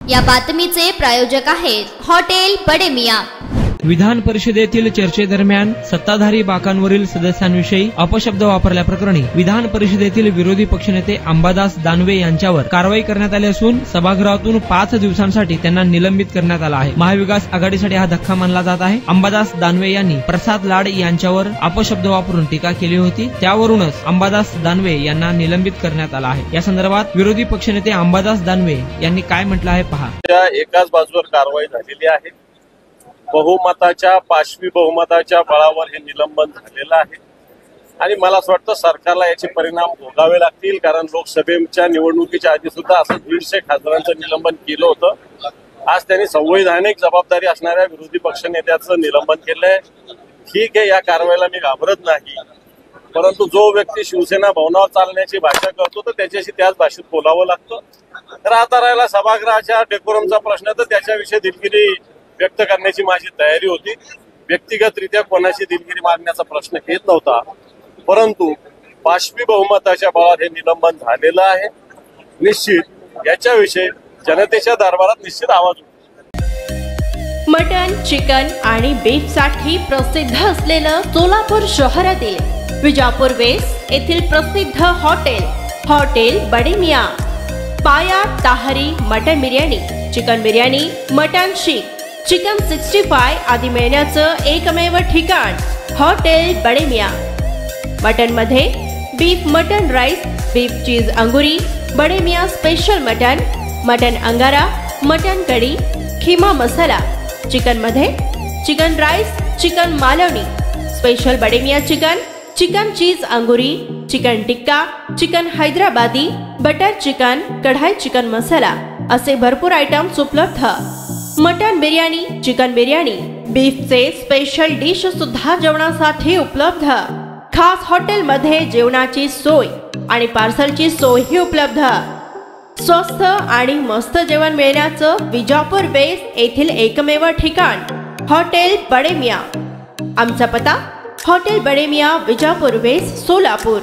या बातमीचे प्रायोजक आहेत हॉटेल बडे मियां। विधान परिषदेतील चर्चेदरम्यान सत्ताधारी बाकांवरील सदस्यांविषयी अपशब्द वापरल्याप्रकरणी विधान परिषदेतील विरोधी पक्षनेते अंबादास दानवे यांच्यावर कारवाई करण्यात आली असून सभागृहातून 5 दिवसांसाठी त्यांना निलंबित करण्यात आलं आहे। महाविकास आघाडीसाठी हा धक्का मानला जात आहे। अंबादास दानवे यांनी प्रसाद लाड यांच्यावर अपशब्द वापरून टीका केली होती, त्यावरूनच अंबादास दानवे यांना निलंबित करण्यात आलं आहे। या संदर्भात विरोधी पक्षनेते अंबादास दानवे यांनी काय म्हटलं आहे पहा। एकाच बाजूवर कारवाई झालेली आहे। बहुमताच्या पाशवी बहुमताच्या बळावर हे निलंबन झालेलं आहे आणि मला असं वाटतं सरकारला याचे परिणाम भोगावे लागतील, कारण लोकसभेच्या निवडणुकीच्या आधी सुद्धा असं 150 खासदारांचं निलंबन केलं होतं। आज त्यांनी संवैधानिक जबाबदारी असणाऱ्या विरोधी पक्षनेत्याचं निलंबन केलंय। ठीक आहे, या कारवाईला मी घाबरत नाही, परंतु जो व्यक्ती शिवसेना भवनावर चालण्याची भाषा करतो तर त्याच्याशी त्याच भाषेत बोलावं लागतं। तर आता राहिला सभागृहाच्या डेकोरमचा प्रश्न, तर त्याच्याविषयी दिलगिरी व्यक्त करण्याची माझी तयारी होती। व्यक्तिगतरित्या कोणाशी दिलगिरी मारण्याचा प्रश्न येत नव्हता, परंतु पाशवी बहुमताच्या बळावर हे निलंबन झालेलं आहे। निश्चित याच्याविषयी जनतेच्या दरबारात निश्चित आवाज उठेल। मटन, चिकन आणि बीफ साठी प्रसिद्ध असलेलं सोलापूर शहरातील विजापूर वेस्ट येथील प्रसिद्ध hotel Bade Miyan. Paya tahari mutton biryani, chicken biryani, mutton seekh, chicken 65 आदी मिळण्याचं एकमेव ठिकाण हॉटेल बडे मियां। मटन मध्ये beef mutton rice, beef cheese अंगुरी, Bade Miyan special mutton, mutton अंगारा, मटन कढी, खीमा मसाला। चिकन मध्ये chicken rice, chicken Malvani, special Bade Miyan chicken, chicken cheese अंगुरी, chicken tikka, chicken Hyderabadi, butter chicken, kadai chicken masala असे भरपूर आयटम्स उपलब्ध। मटन बिर्याणी, चिकन बिर्याणी, बीफचे स्पेशल डिश सुद्धा जेवणासाठी उपलब्ध। खास हॉटेल मध्ये जेवणाची सोय आणि पार्सलची सोयही उपलब्ध। स्वस्त आणि मस्त जेवण मिळण्याचं विजापूर वेस्ट येथील एकमेव ठिकाण हॉटेल बडे मियां। आमचा पत्ता हॉटेल बडे मियां, विजापूर वेस्ट, सोलापूर।